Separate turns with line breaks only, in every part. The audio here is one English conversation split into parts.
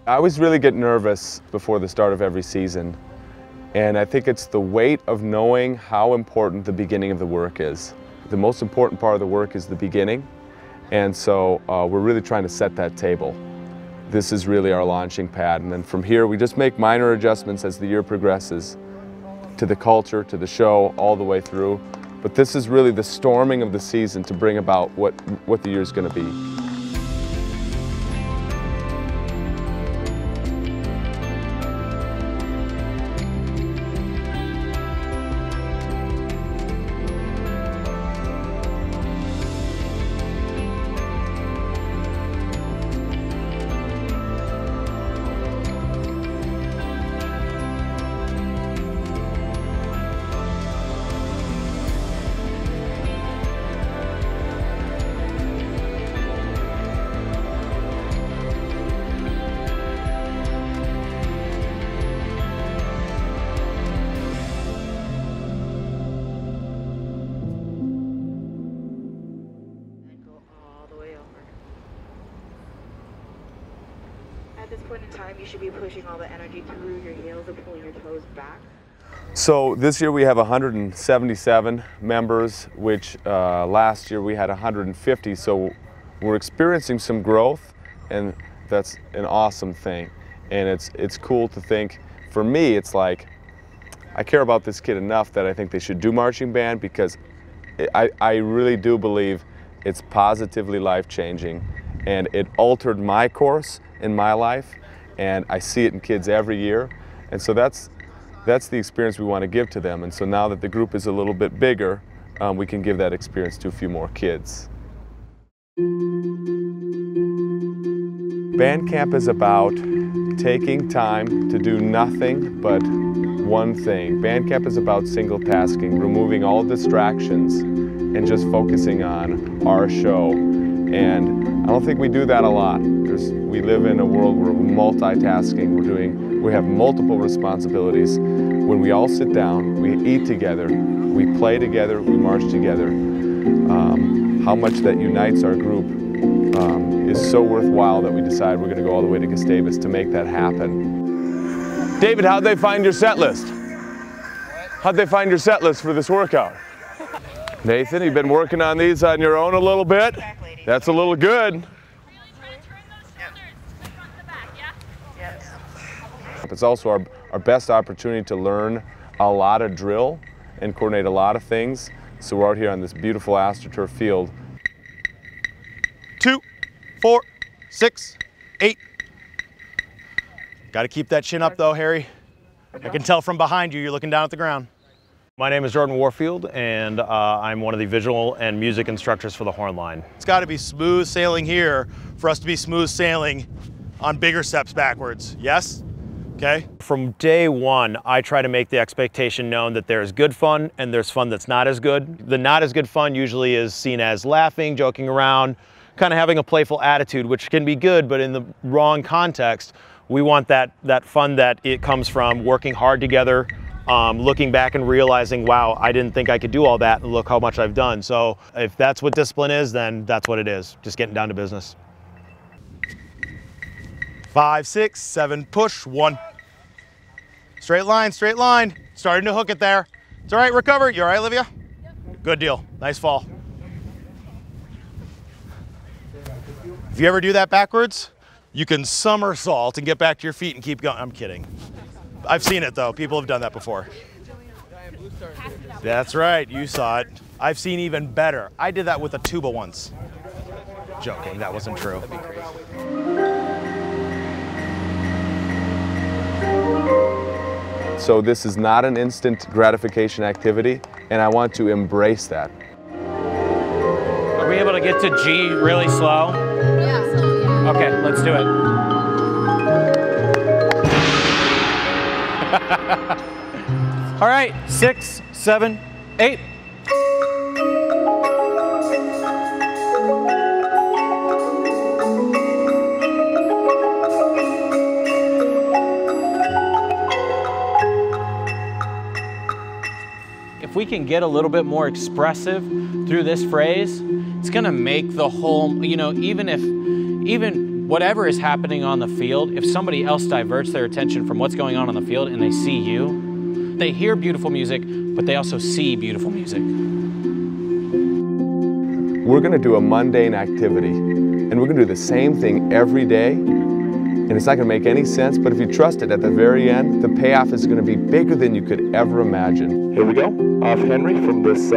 I always really get nervous before the start of every season, and I think it's the weight of knowing how important the beginning of the work is. The most important part of the work is the beginning, and so we're really trying to set that table. This is really our launching pad, and then from here we just make minor adjustments as the year progresses to the culture, to the show, all the way through. But this is really the storming of the season to bring about what the year is going to be.
At this point in time, you should be pushing all the energy through your heels and pulling your toes back.
So this year we have 177 members, which last year we had 150. So we're experiencing some growth, and that's an awesome thing. And it's cool to think. For me, it's like I care about this kid enough that I think they should do marching band, because I really do believe it's positively life-changing, and it altered my course in my life, and I see it in kids every year, and so that's the experience we want to give to them. And so now that the group is a little bit bigger, we can give that experience to a few more kids. Band camp is about taking time to do nothing but one thing. Band camp is about single tasking, removing all distractions and just focusing on our show. And I don't think we do that a lot. We live in a world where we're multitasking, we have multiple responsibilities. When we all sit down, we eat together, we play together, we march together, how much that unites our group is so worthwhile that we decide we're going to go all the way to Gustavus to make that happen. David, how'd they find your set list? How'd they find your set list for this workout? Nathan, you've been working on these on your own a little bit? That's a little good. It's also our best opportunity to learn a lot of drill and coordinate a lot of things. So we're out here on this beautiful AstroTurf field.
2, 4, 6, 8. Got to keep that chin up though, Harry. I can tell from behind you, you're looking down at the ground.
My name is Jordan Warfield, and I'm one of the visual and music instructors for the Horn Line.
It's got to be smooth sailing here for us to be smooth sailing on bigger steps backwards. Yes? Okay.
From day one, I try to make the expectation known that there's good fun and there's fun that's not as good. The not as good fun usually is seen as laughing, joking around, kind of having a playful attitude, which can be good, but in the wrong context, we want that fun that it comes from working hard together, looking back and realizing, wow, I didn't think I could do all that, and look how much I've done. So if that's what discipline is, then that's what it is, just getting down to business.
5, 6, 7, push, 1. Straight line, straight line. Starting to hook it there. It's all right, recover. You all right, Olivia? Yep. Good deal, nice fall. If you ever do that backwards, you can somersault and get back to your feet and keep going. I'm kidding. I've seen it though, people have done that before. That's right, you saw it. I've seen even better. I did that with a tuba once. Joking, that wasn't true.
So this is not an instant gratification activity, and I want to embrace that.
Are we able to get to G really slow?
Yeah, slow, yeah.
Okay, let's do it. All right, 6, 7, 8. If we can get a little bit more expressive through this phrase, it's gonna make the whole, you know, even whatever is happening on the field, if somebody else diverts their attention from what's going on the field and they see you, they hear beautiful music, but they also see beautiful music.
We're going to do a mundane activity, and we're going to do the same thing every day, and it's not going to make any sense, but if you trust it, at the very end, the payoff is going to be bigger than you could ever imagine. Here we go. Off Henry from this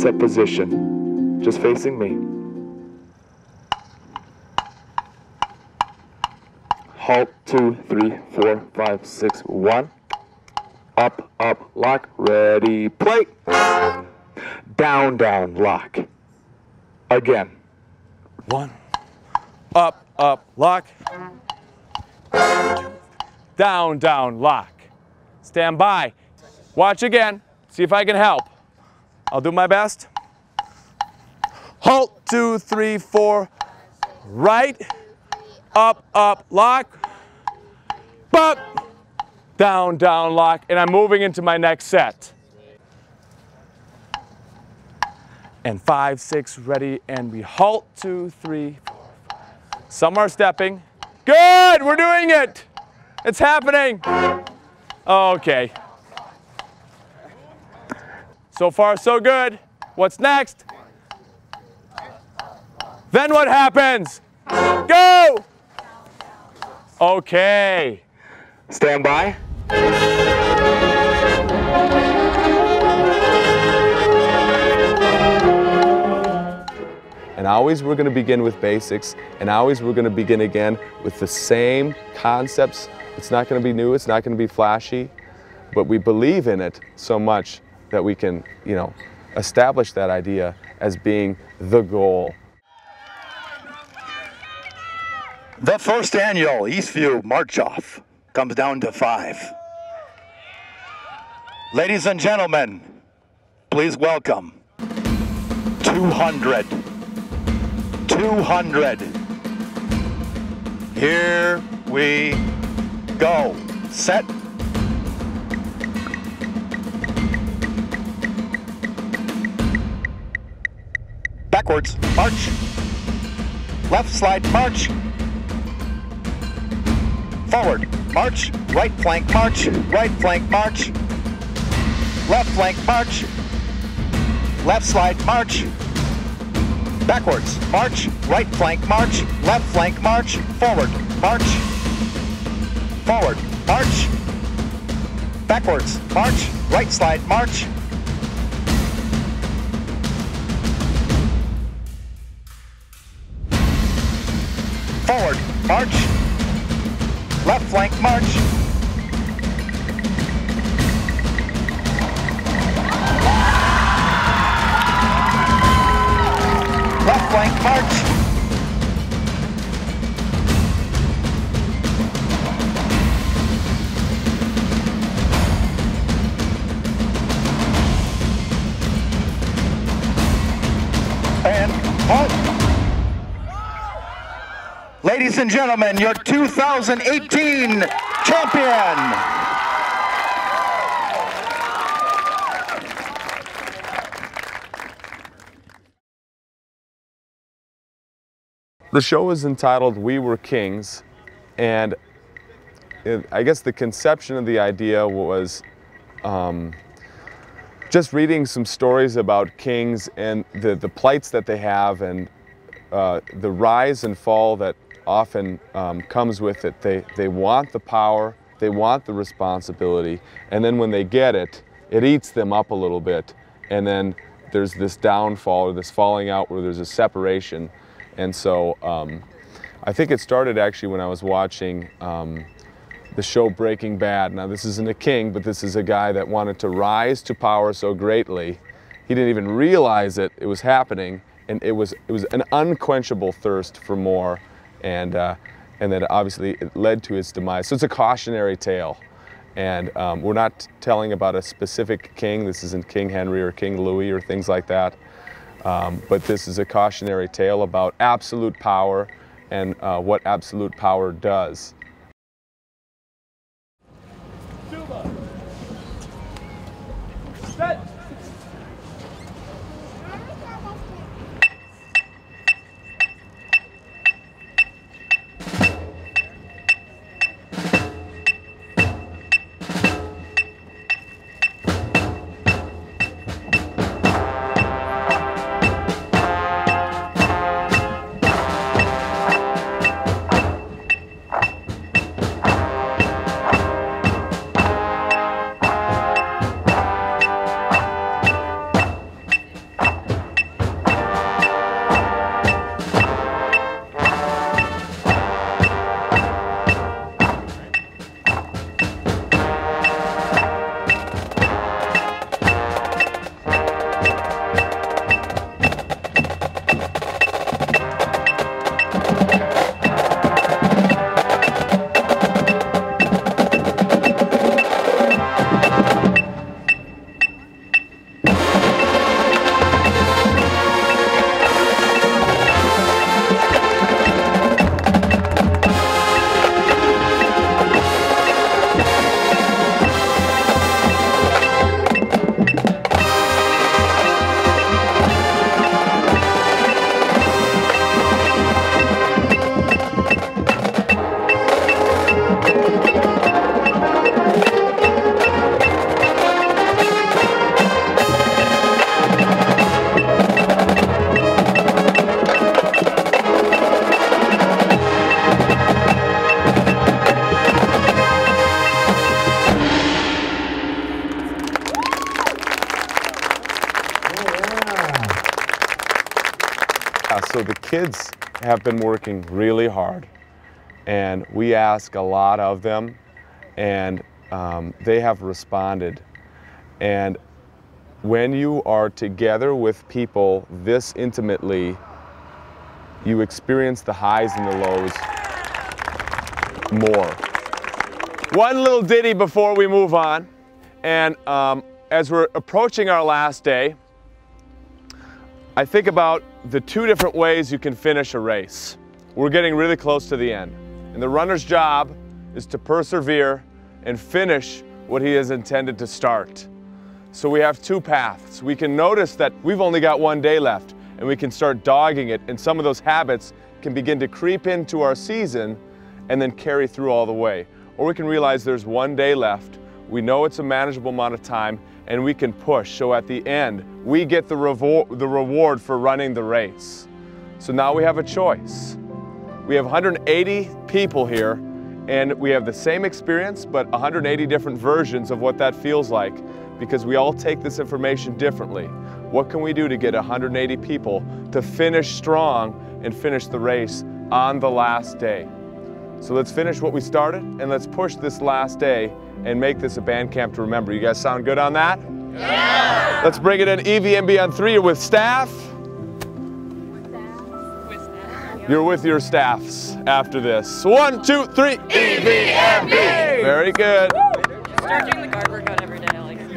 set position, just facing me. Halt, 2, 3, 4, 5, 6, 1. Up, up, lock, ready, play. Down, down, lock. Again. 1. Up, up, lock. Down, down, lock. Stand by. Watch again. See if I can help. I'll do my best. Halt, 2, 3, 4. Right. Up, up, lock. Up. Down, down, lock. And I'm moving into my next set. And 5, 6, ready, and we halt, 2, 3, 4, 5. Some are stepping. Good, we're doing it. It's happening. Okay. So far, so good. What's next? Then what happens? Go! Okay. Stand by. And always we're going to begin with basics, and always we're going to begin again with the same concepts. It's not going to be new, it's not going to be flashy, but we believe in it so much that we can, establish that idea as being the goal.
The first annual Eastview March-Off comes down to 5. Ladies and gentlemen, please welcome 200. 200. Here we go. Set. Backwards, march. Left slide, march. Forward, march. Right flank, march. Right flank, march. Left flank, march. Left slide, march. Backwards, march. Right flank, march. Left flank, march. Forward, march. Forward, march. Backwards, march. Right slide, march. Forward, march. Left flank, march. Left flank, march. And halt. Ladies and gentlemen, your 2018 champion.
The show is entitled We Were Kings, and I guess the conception of the idea was just reading some stories about kings and the plights that they have, and the rise and fall that often comes with it. They want the power, they want the responsibility, and then when they get it, it eats them up a little bit, and then there's this downfall or this falling out where there's a separation. And so I think it started actually when I was watching the show Breaking Bad. Now this isn't a king, but this is a guy that wanted to rise to power so greatly, he didn't even realize it was happening, and it was an unquenchable thirst for more, and then obviously it led to his demise. So it's a cautionary tale, and we're not telling about a specific king. This isn't King Henry or King Louis or things like that, but this is a cautionary tale about absolute power and what absolute power does. Set. So the kids have been working really hard, and we ask a lot of them, and they have responded. And when you are together with people this intimately, you experience the highs and the lows more. One little ditty before we move on, and as we're approaching our last day, I think about the two different ways you can finish a race. We're getting really close to the end, and the runner's job is to persevere and finish what he has intended to start. So we have two paths. We can notice that we've only got one day left, and we can start dogging it, and some of those habits can begin to creep into our season and then carry through all the way. Or we can realize there's one day left, we know it's a manageable amount of time, and we can push. So at the end, we get the reward for running the race. So now we have a choice. We have 180 people here, and we have the same experience, but 180 different versions of what that feels like, because we all take this information differently. What can we do to get 180 people to finish strong and finish the race on the last day? So let's finish what we started, and let's push this last day and make this a band camp to remember. You guys sound good on that? Yeah! Let's bring it in EVMB on 3. You're with staff? With staff. You're with your staffs after this. 1, 2, 3. EVMB! Very good.
Start doing the guard workout every day. I like it.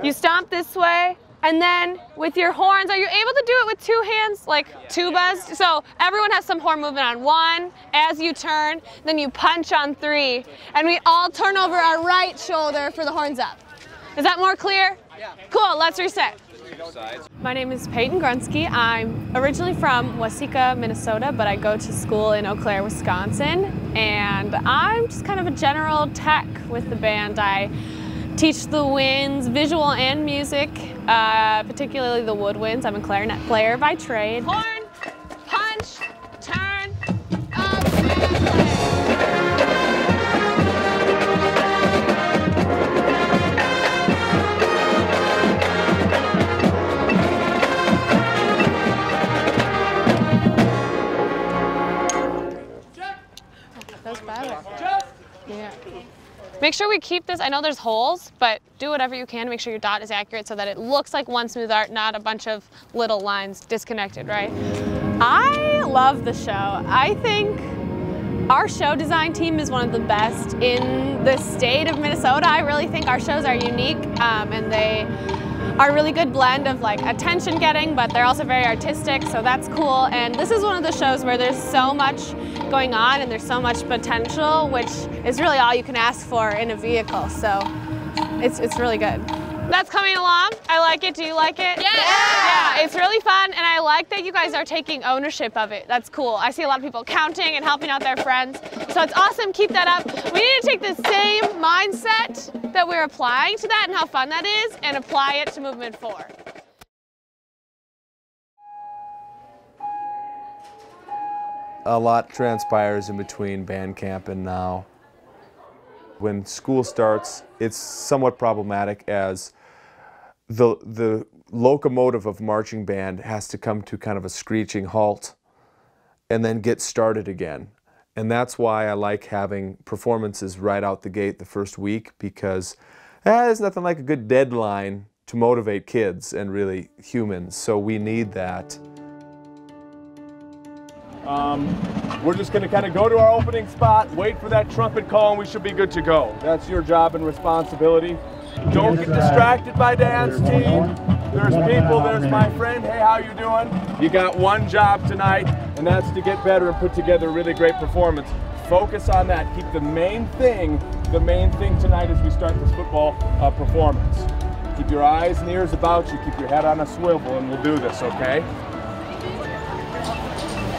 You stomp this way, and then with your horns, are you able to do it with two hands, like tubas? So everyone has some horn movement on 1, as you turn, then you punch on 3, and we all turn over our right shoulder for the horns up. Is that more clear? Yeah. Cool, let's reset. My name is Peyton Grunsky. I'm originally from Waseca, Minnesota, but I go to school in Eau Claire, Wisconsin, and I'm just kind of a general tech with the band. I teach the winds, visual and music, particularly the woodwinds. I'm a clarinet player by trade. Horn, punch, turn, up, and play. That's better. Yeah. Make sure we keep this, I know there's holes, but do whatever you can to make sure your dot is accurate so that it looks like one smooth art, not a bunch of little lines disconnected, right? I love the show. I think our show design team is one of the best in the state of Minnesota. I really think our shows are unique, and they are a really good blend of like attention getting, but they're also very artistic, so that's cool. And this is one of the shows where there's so much going on and there's so much potential, which is really all you can ask for in a vehicle. So it's really good. That's coming along. I like it. Do you like it? Yeah! Yeah, it's really fun, and I like that you guys are taking ownership of it. That's cool. I see a lot of people counting and helping out their friends. So it's awesome. Keep that up. We need to take the same mindset that we're applying to that and how fun that is and apply it to Movement 4.
A lot transpires in between band camp and now. When school starts, it's somewhat problematic as the locomotive of marching band has to come to kind of a screeching halt and then get started again. And that's why I like having performances right out the gate the first week, because there's nothing like a good deadline to motivate kids and really humans, so we need that. We're just going to kind of go to our opening spot, wait for that trumpet call, and we should be good to go. That's your job and responsibility. Don't get distracted by dance, team. There's people, there's my friend. Hey, how you doing? You got one job tonight, and that's to get better and put together a really great performance. Focus on that. Keep the main thing tonight as we start this football performance. Keep your eyes and ears about you, keep your head on a swivel, and we'll do this, okay?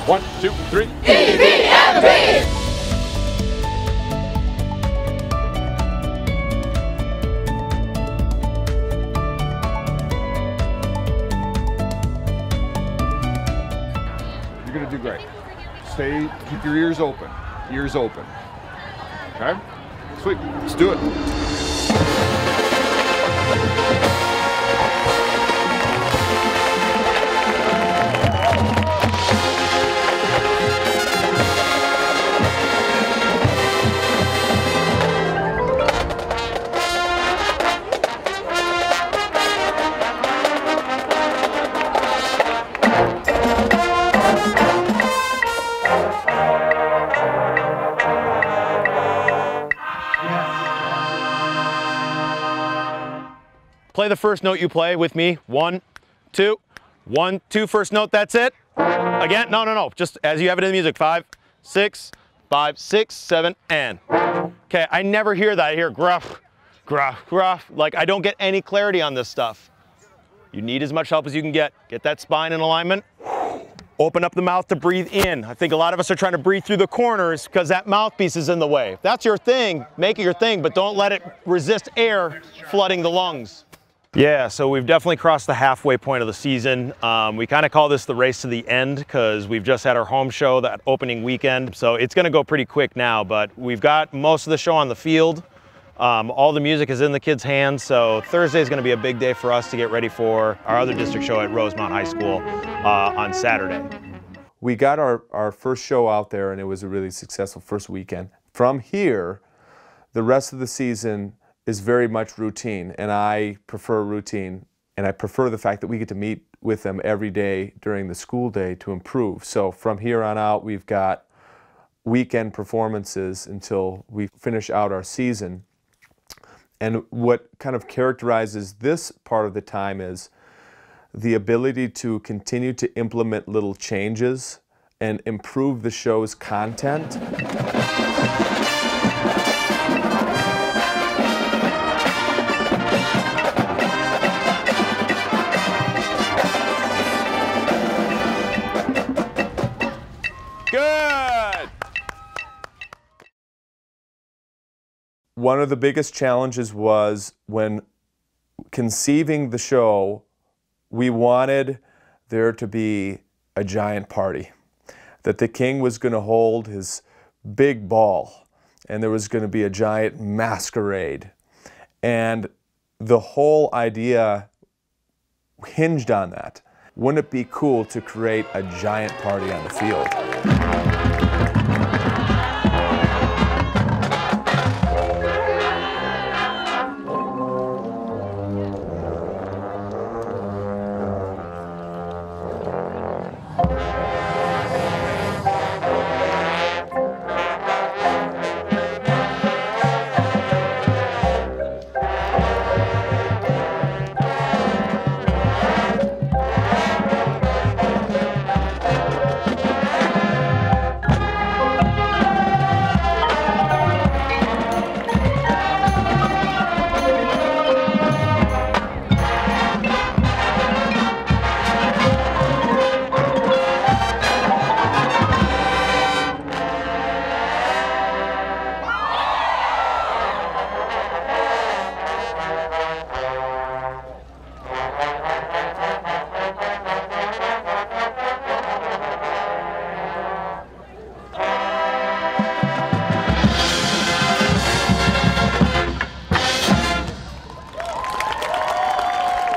1, 2, 3. EVMB! You're gonna do great. Keep your ears open. Ears open. Okay? Sweet. Let's do it.
Play the first note you play with me. 1, 2, 1, 2, first note, that's it. Again, no, just as you have it in the music. 5, 6, 5, 6, 7, and. Okay, I never hear that. I hear gruff, gruff, gruff. Like, I don't get any clarity on this stuff. You need as much help as you can get. Get that spine in alignment. Open up the mouth to breathe in. I think a lot of us are trying to breathe through the corners because that mouthpiece is in the way. If that's your thing, make it your thing, but don't let it resist air flooding the lungs. Yeah, so we've definitely crossed the halfway point of the season. We kind of call this the race to the end because we've just had our home show that opening weekend. So it's going to go pretty quick now, but we've got most of the show on the field. All the music is in the kids' hands. So Thursday is going to be a big day for us to get ready for our other district show at Rosemount High School on Saturday.
We got our first show out there and it was a really successful first weekend. From here, the rest of the season is very much routine, and I prefer routine, and I prefer the fact that we get to meet with them every day during the school day to improve. So from here on out, we've got weekend performances until we finish out our season. And what kind of characterizes this part of the time is the ability to continue to implement little changes and improve the show's content. One of the biggest challenges was when conceiving the show, we wanted there to be a giant party. That the king was going to hold his big ball and there was going to be a giant masquerade. And the whole idea hinged on that. Wouldn't it be cool to create a giant party on the field?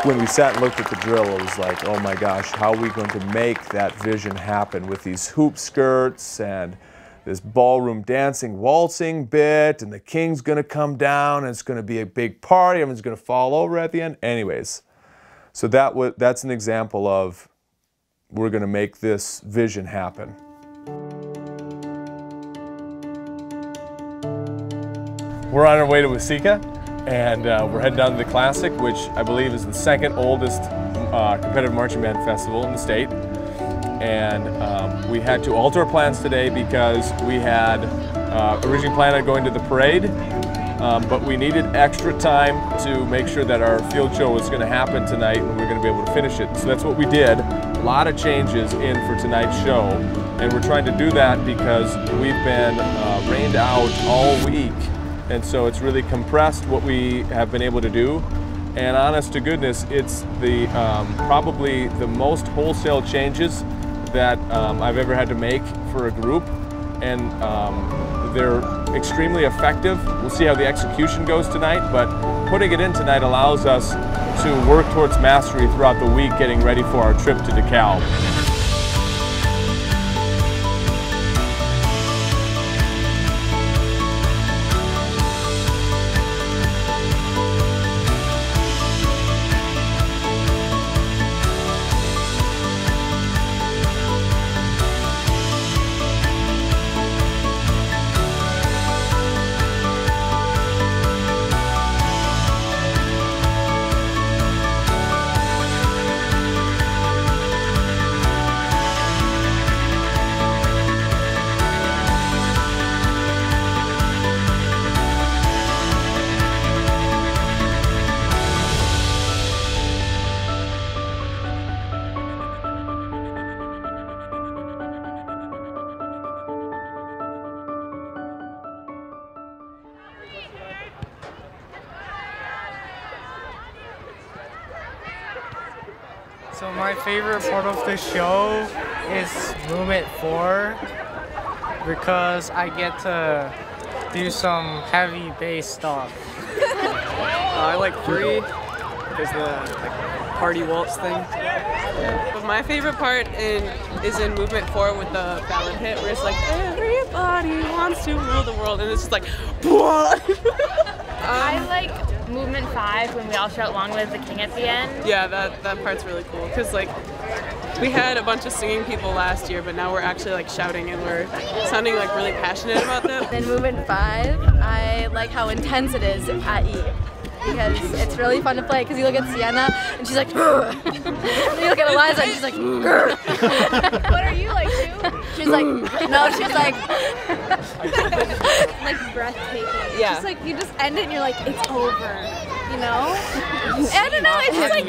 When we sat and looked at the drill, it was like, oh my gosh, how are we going to make that vision happen with these hoop skirts and this ballroom dancing, waltzing bit, and the king's going to come down, and it's going to be a big party, everyone's going to fall over at the end. Anyways, so that's an example of we're going to make this vision happen.
We're on our way to Waseca, and we're heading down to the Classic, which I believe is the second oldest
competitive marching band festival in the state. And we had to alter our plans today because we had originally planned on going to the parade, but we needed extra time to make sure that our field show was going to happen tonight and we were going to be able to finish it. So that's what we did. A lot of changes in for tonight's show, and we're trying to do that because we've been rained out all week, and so it's really compressed what we have been able to do. And honest to goodness, it's the probably the most wholesale changes that I've ever had to make for a group, and they're extremely effective. We'll see how the execution goes tonight, but putting it in tonight allows us to work towards mastery throughout the week, getting ready for our trip to DeKalb.
So my favorite part of the show is movement 4 because I get to do some heavy bass stuff.
I like 3 because the party waltz thing. But my favorite part is in movement 4 with the ballad hit where it's like everybody wants to rule the world, and it's just like what?
I like movement 5 when we all shout "Long Live the King" at the end.
Yeah, that part's really cool because like we had a bunch of singing people last year, but now we're actually like shouting and we're sounding like really passionate about that.
In movement 5, I like how intense it is at E. Because it's really fun to play, because you look at Sienna and she's like and you look at Eliza and she's like what are you like too? She's like, no, she's like breathtaking.
Yeah.
Just like, you just end it and you're like, it's over, you know? I don't know, it's just like,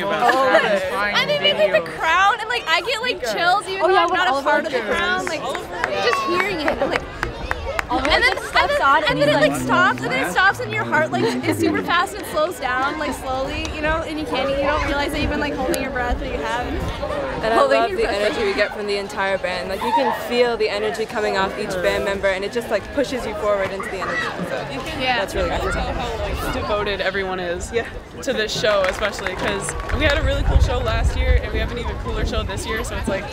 and then maybe the crowd, and like, I get like chills even though I'm not a part of the crowd, like, just hearing it, I'm like, and then it like stops, and then it stops, and your heart like is super fast and slows down like slowly, you know, and you don't realize that you've been like holding your breath, but you haven't.
And I love the energy we get from the entire band. Like you can feel the energy coming off each band member, and it just like pushes you forward into the energy. So
yeah,
that's really cool.
Tell how like devoted everyone is to this show, especially because we had a really cool show last year, and we have an even cooler show this year. So it's like.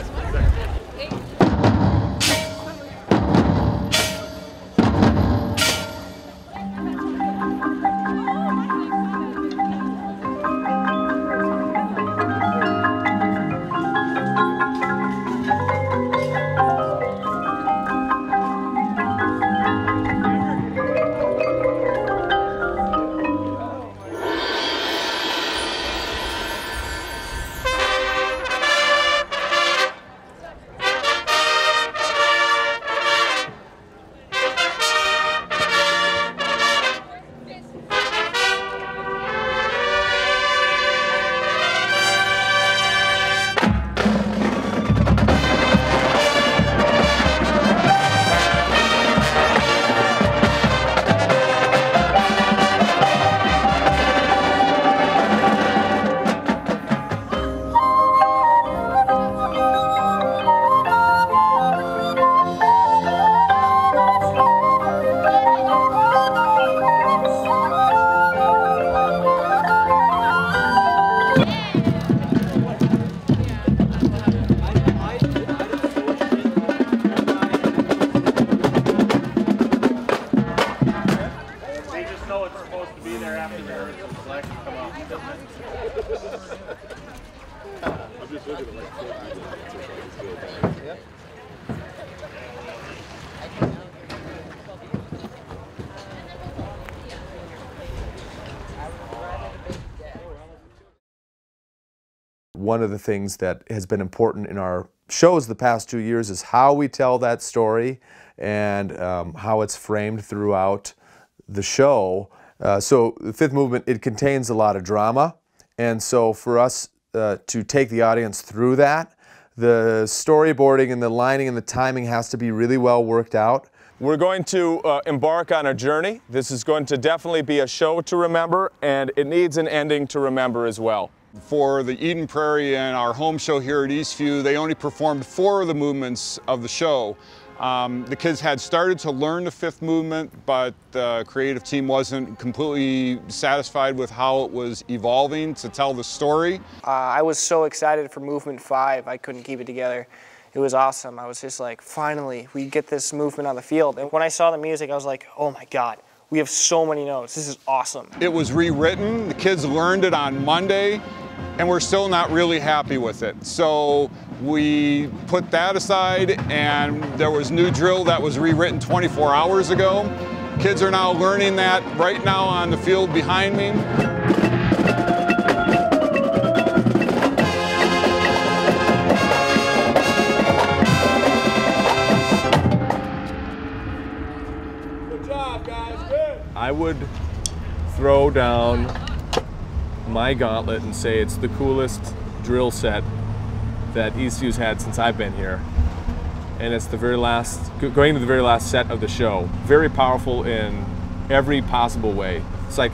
one of the things that has been important in our shows the past 2 years is how we tell that story and how it's framed throughout the show. So the fifth movement, it contains a lot of drama, and so for us to take the audience through that, the storyboarding and the lining and the timing has to be really well worked out.
We're going to embark on a journey. This is going to definitely be a show to remember, and it needs an ending to remember as well.
For the Eden Prairie and our home show here at Eastview, they only performed 4 of the movements of the show. The kids had started to learn the fifth movement, but the creative team wasn't completely satisfied with how it was evolving to tell the story.
I was so excited for movement 5, I couldn't keep it together. It was awesome. I was just like, finally, we get this movement on the field. And when I saw the music, I was like, oh my God, we have so many notes. This is awesome.
It was rewritten. The kids learned it on Monday, and we're still not really happy with it. So we put that aside, and there was new drill that was rewritten 24 hours ago. Kids are now learning that right now on the field behind me.
I would throw down my gauntlet and say it's the coolest drill set that Eastview's had since I've been here. And it's the very last, going to the very last set of the show. Very powerful in every possible way. It's like,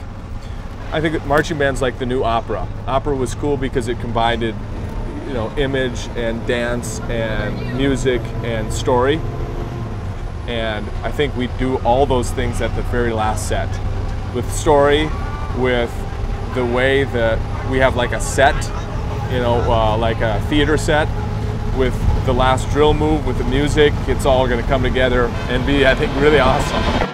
I think marching band's like the new opera. Opera was cool because it combined, you know, image and dance and music and story. And I think we do all those things at the very last set. With story, with the way that we have like a set, you know, like a theater set, with the last drill move, with the music, it's all gonna come together and be, I think, really awesome.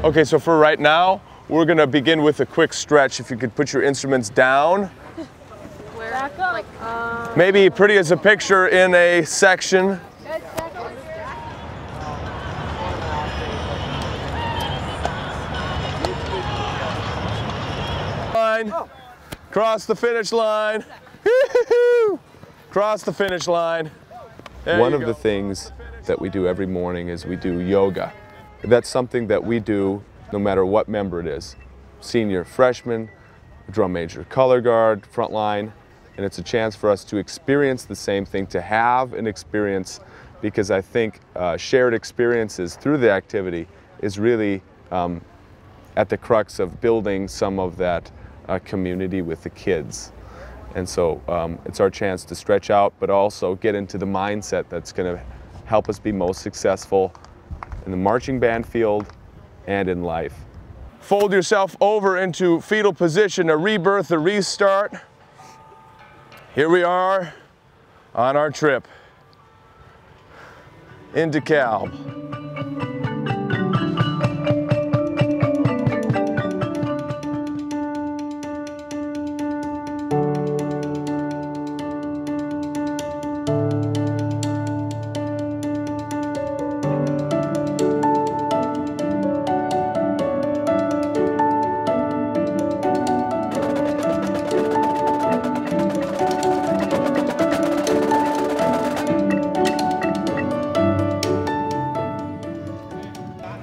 Okay, so for right now, we're gonna begin with a quick stretch. If you could put your instruments down.
Back up.
Maybe pretty as a picture in a section. Cross the finish line. Cross the finish line. One of the things that we do every morning is we do yoga. That's something that we do no matter what member it is. Senior, freshman, drum major, color guard, front line, and it's a chance for us to experience the same thing, to have an experience, because I think shared experiences through the activity is really at the crux of building some of that community with the kids. And so it's our chance to stretch out, but also get into the mindset that's going to help us be most successful in the marching band field and in life.
Fold yourself over into fetal position, a rebirth, a restart. Here we are on our trip into Cal.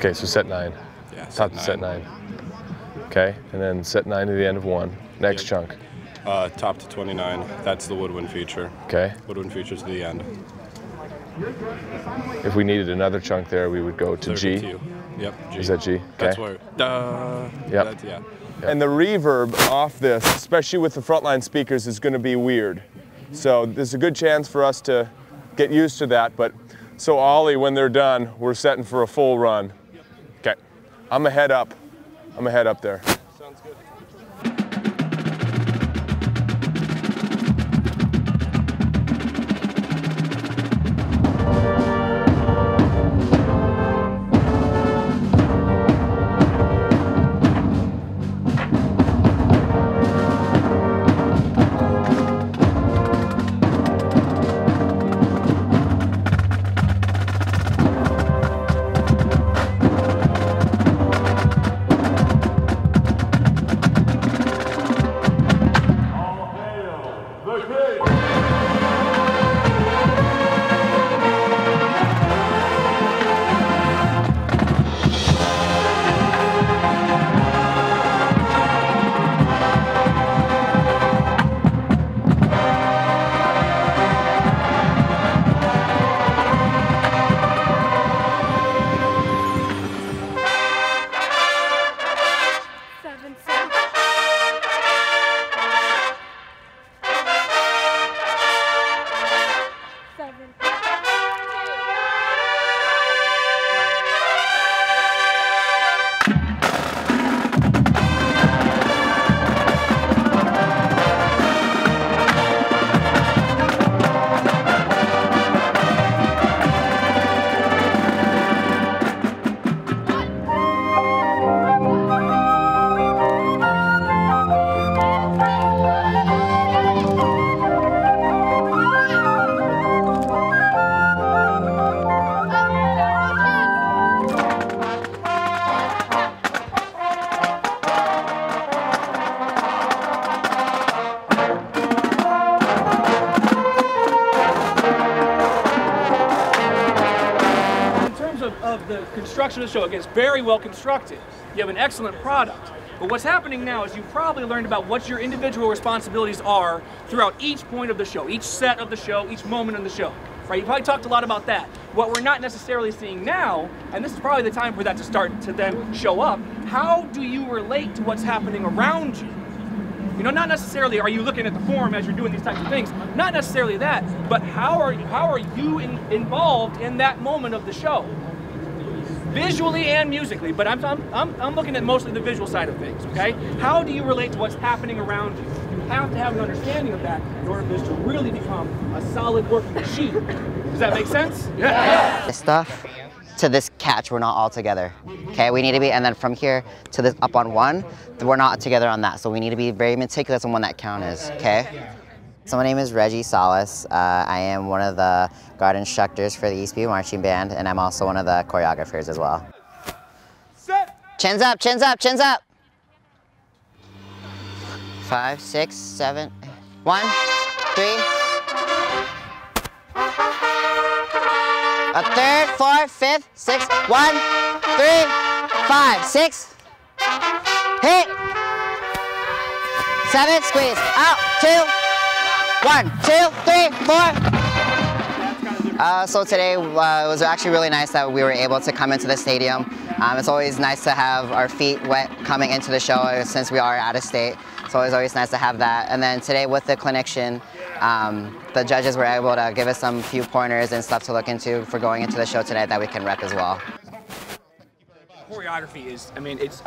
Okay, so set 9.
Yeah,
top to set 9. Okay, and then set 9 to the end of 1. Next chunk.
Top to 29. That's the woodwind feature.
Okay.
Woodwind features to the end.
If we needed another chunk there, we would go to G.
Yep, G.
Is that G? Okay.
That's where,
Yep.
Yeah.
And the reverb off this, especially with the frontline speakers, is going to be weird. So there's a good chance for us to get used to that. But so Ollie, when they're done, we're setting for a full run. Okay, I'm a head up. I'm a head up there.
Sounds good.
Of the construction of the show, it gets very well constructed. You have an excellent product. But what's happening now is you've probably learned about what your individual responsibilities are throughout each point of the show, each set of the show, each moment of the show. Right? You probably talked a lot about that. What we're not necessarily seeing now, and this is probably the time for that to start to then show up, how do you relate to what's happening around you? You know, not necessarily are you looking at the form as you're doing these types of things, not necessarily that, but how are you involved in that moment of the show? Visually and musically, but I'm looking at mostly the visual side of things, okay? How do you relate to what's happening around you? You have to have an understanding of that in order for this to really become a solid working machine. Does that make sense? Yeah.
This stuff to this catch, we're not all together, okay? We need to be, and then from here to this up on 1, we're not together on that, so we need to be very meticulous on when that count is, okay? So my name is Reggie Salas. I am one of the guard instructors for the Eastview Marching Band, and I'm also one of the choreographers as well. Chins up, chins up, chins up. 5, 6, 7, 1, 3. A third, 4, 5, 6, 1, 3, 5, 6. Hit. 7, squeeze. Out, 2. 1, 2, 3, 4. So today it was actually really nice that we were able to come into the stadium. It's always nice to have our feet wet coming into the show since we are out of state. It's always nice to have that. And then today with the clinician, the judges were able to give us some few pointers and stuff to look into for going into the show tonight that we can rep as well.
Choreography is, I mean, it's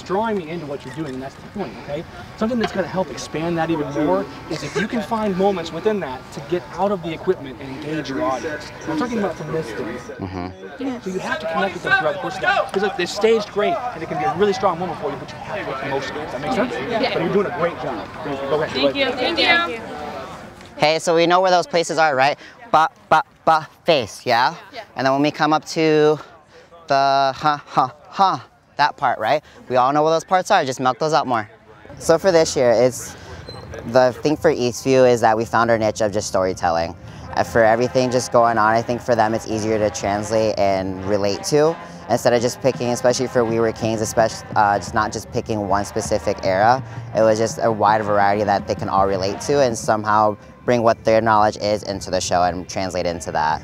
drawing me into what you're doing, and that's the point, okay? Something that's going to help expand that even more is if you can find moments within that to get out of the equipment and engage your audience. I'm talking about from this stage. So you have to connect with them throughout the course of that. Because they're staged great, and it can be a really strong moment for you, but you have to make the most of it. Does that make sense? Yeah. You're doing a great job. Go ahead.
Thank you. Thank you.
Hey, so we know where those places are, right? Face, yeah? And then when we come up to the that part, right? We all know where those parts are, just milk those out more. So for this year, the thing for Eastview is that we found our niche of just storytelling. For everything just going on, I think for them it's easier to translate and relate to instead of just picking, especially for We Were Kings, especially just not just picking one specific era. It was just a wide variety that they can all relate to and somehow bring what their knowledge is into the show and translate into that.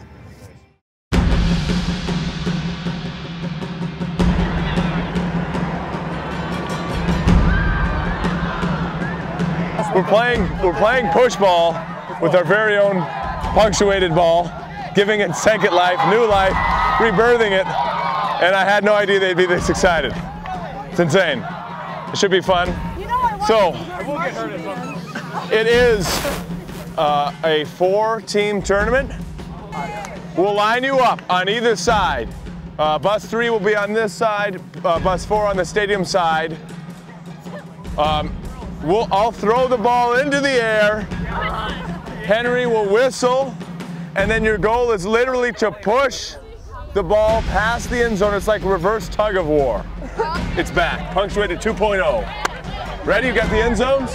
We're playing push ball with our very own punctuated ball, giving it second life, new life, rebirthing it, and I had no idea they'd be this excited. It's insane. It should be fun. So, it is a 4-team tournament. We'll line you up on either side. Bus 3 will be on this side, bus 4 on the stadium side. I'll throw the ball into the air. Henry will whistle, and then your goal is literally to push the ball past the end zone. It's like reverse tug of war. It's back, punctuated 2.0. Ready? You got the end zones?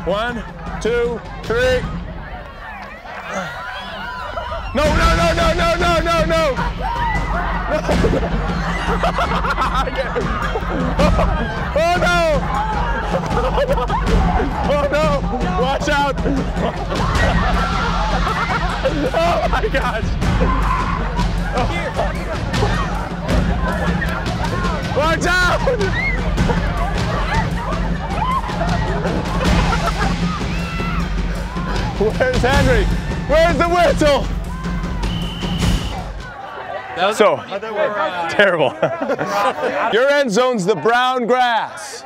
1, 2, 3. No. Oh no! Oh no! Watch out! Oh my gosh! Watch out! Where's Henry? Where's the whistle? So, terrible. Your end zone's the brown grass.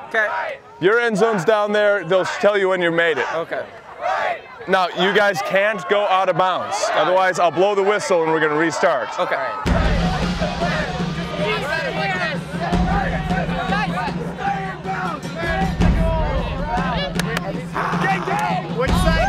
Okay.
Your end zone's down there. They'll tell you when you made it.
Okay.
Now, you guys can't go out of bounds. Otherwise, I'll blow the whistle and we're going to restart.
Okay.
Which side?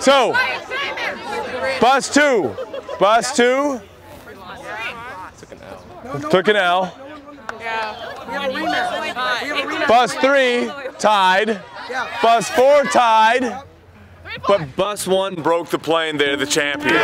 So, bus 2. Took an L. Bus 3 tied. Bus 4 tied. But bus 1 broke the plane. They're the champions.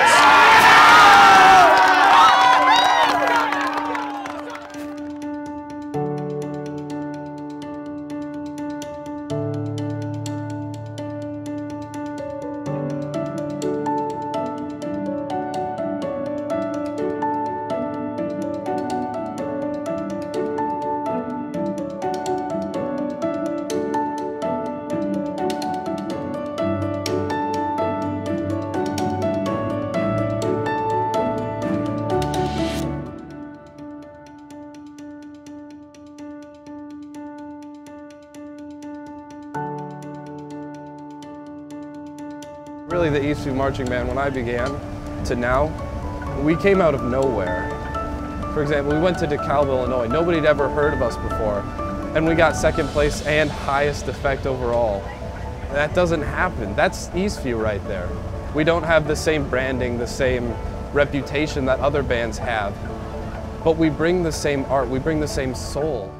Really the Eastview Marching Band, when I began to now, we came out of nowhere. For example, we went to DeKalb, Illinois. Nobody had ever heard of us before. And we got second place and highest effect overall. That doesn't happen. That's Eastview right there. We don't have the same branding, the same reputation that other bands have. But we bring the same art, we bring the same soul.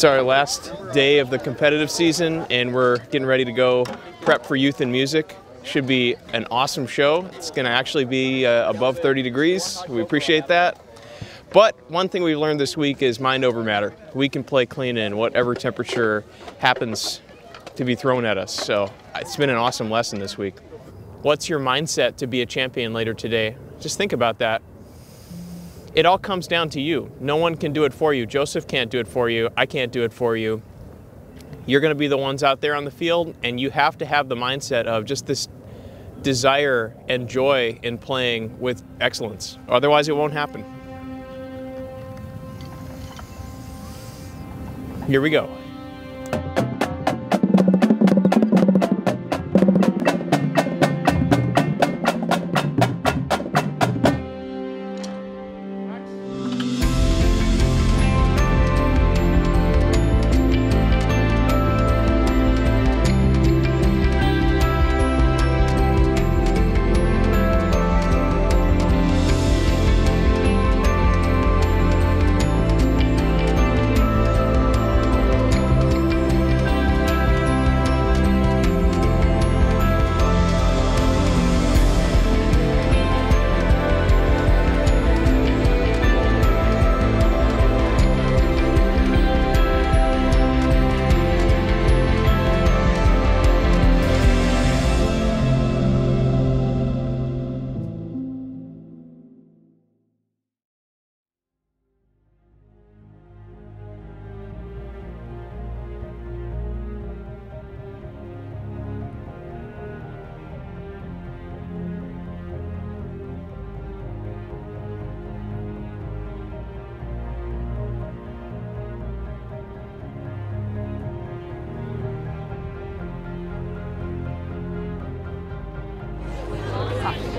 It's our last day of the competitive season and we're getting ready to go prep for Youth in Music. Should be an awesome show. It's going to actually be above 30 degrees. We appreciate that. But one thing we've learned this week is mind over matter. We can play clean in whatever temperature happens to be thrown at us. So it's been an awesome lesson this week. What's your mindset to be a champion later today? Just think about that. It all comes down to you. No one can do it for you. Joseph can't do it for you. I can't do it for you. You're going to be the ones out there on the field, and you have to have the mindset of just this desire and joy in playing with excellence. Otherwise, it won't happen. Here we go.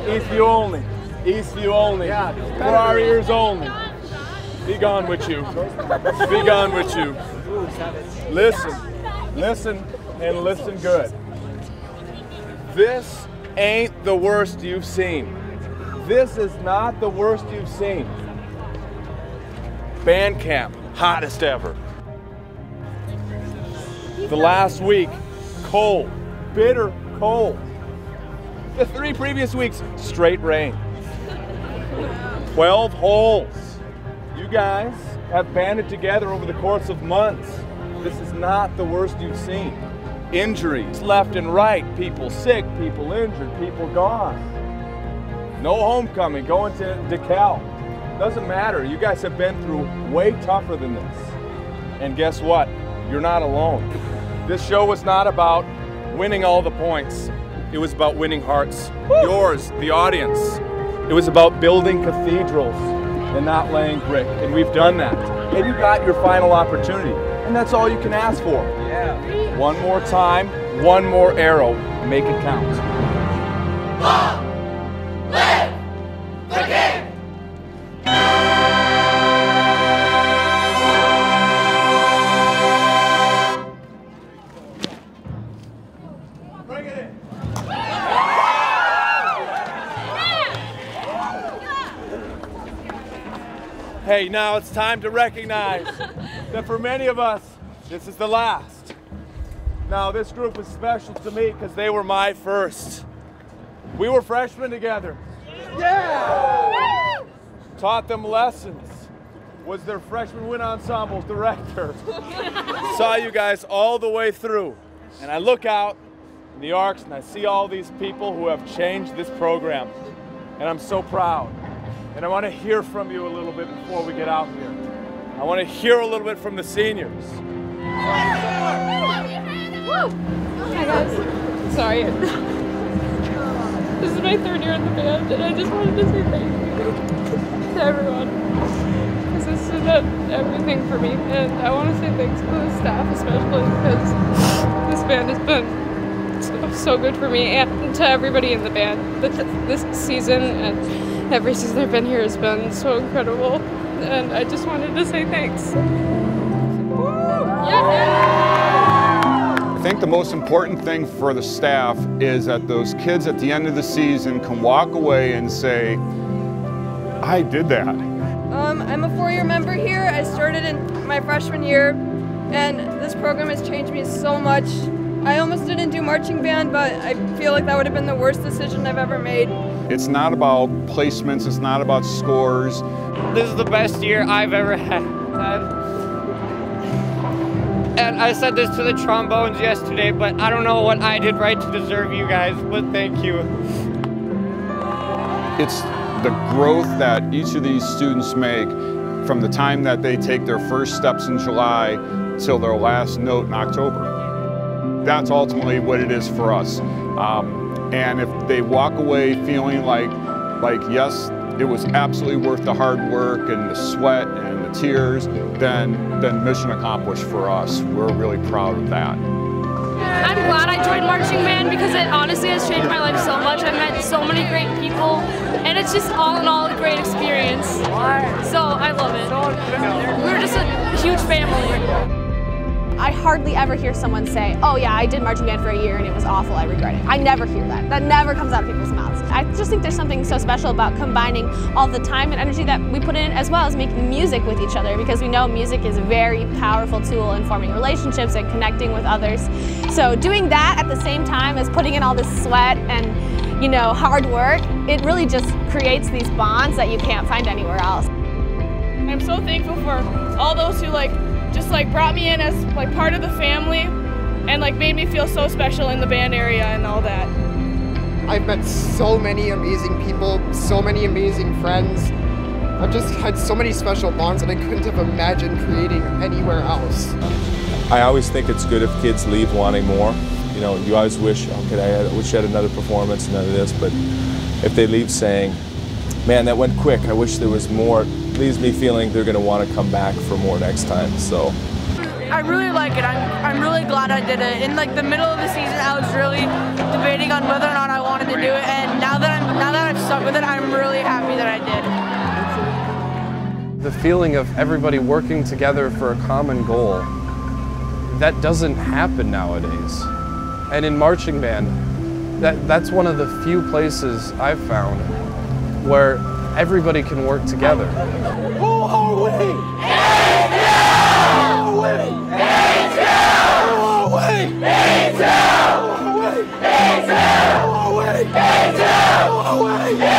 Eastview only. Eastview only. For our ears only. Be gone with you. Be gone with you. Listen. Listen and listen good. This ain't the worst you've seen. This is not the worst you've seen. Band camp, hottest ever. The last week, cold, bitter cold. The 3 previous weeks, straight rain. 12 holes. You guys have banded together over the course of months. This is not the worst you've seen. Injuries left and right, people sick, people injured, people gone. No homecoming, going to DeKalb. Doesn't matter, you guys have been through way tougher than this. And guess what? You're not alone. This show was not about winning all the points. It was about winning hearts. Yours, the audience. It was about building cathedrals and not laying brick, and we've done that. And you got your final opportunity, and that's all you can ask for. Yeah. One more time, one more arrow, make it count. Long live the King! Bring it in. Hey, now it's time to recognize that for many of us, this is the last. Now, this group is special to me because they were my first. We were freshmen together. Yeah! Taught them lessons. Was their freshman wind ensemble director. Saw you guys all the way through. And I look out in the arcs and I see all these people who have changed this program. And I'm so proud. And I want to hear from you a little bit before we get out here. I want to hear a little bit from the seniors.
Hi guys. Sorry. This is my 3rd year in the band, and I just wanted to say thank you to everyone. Because this has done everything for me, and I want to say thanks to the staff especially, because this band has been so good for me, and to everybody in the band. This season and every season I've been here has been so incredible, and I just wanted to say thanks.
I think the most important thing for the staff is that those kids at the end of the season can walk away and say, I did that.
I'm a 4-year member here. I started in my freshman year, and this program has changed me so much. I almost didn't do marching band, but I feel like that would have been the worst decision I've ever made.
It's not about placements, it's not about scores.
This is the best year I've ever had. And I said this to the trombones yesterday, but I don't know what I did right to deserve you guys, but thank you.
It's the growth that each of these students make from the time that they take their first steps in July till their last note in October. That's ultimately what it is for us. And if they walk away feeling like yes, it was absolutely worth the hard work and the sweat and the tears, then mission accomplished for us. We're really proud of that.
I'm glad I joined marching band because it honestly has changed my life so much. I've met so many great people, and it's just all in all a great experience. So I love it. We're just a huge family.
I hardly ever hear someone say, oh yeah, I did marching band for a year and it was awful, I regret it. I never hear that. That never comes out of people's mouths. I just think there's something so special about combining all the time and energy that we put in, as well as making music with each other, because we know music is a very powerful tool in forming relationships and connecting with others. So doing that at the same time as putting in all this sweat and, you know, hard work, it really just creates these bonds that you can't find anywhere else.
I'm so thankful for all those who just brought me in as part of the family and made me feel so special in the band area and all that.
I've met so many amazing people, so many amazing friends. I've just had so many special bonds that I couldn't have imagined creating anywhere else.
I always think it's good if kids leave wanting more. You know, you always wish, okay, I wish I had another performance, none of this, but if they leave saying, man, that went quick, I wish there was more, it leaves me feeling they're going to want to come back for more next time. So
I really like it. I'm really glad I did it. In the middle of the season, I was really debating on whether or not I wanted to do it, and now that I've stuck with it, I'm really happy that I did.
The feeling of everybody working together for a common goal, that doesn't happen nowadays. And in marching band, that's one of the few places I've found where everybody can work together.
Who are we? Eastview! Who are we? Eastview! Who are we? Eastview! Who are we?
No way!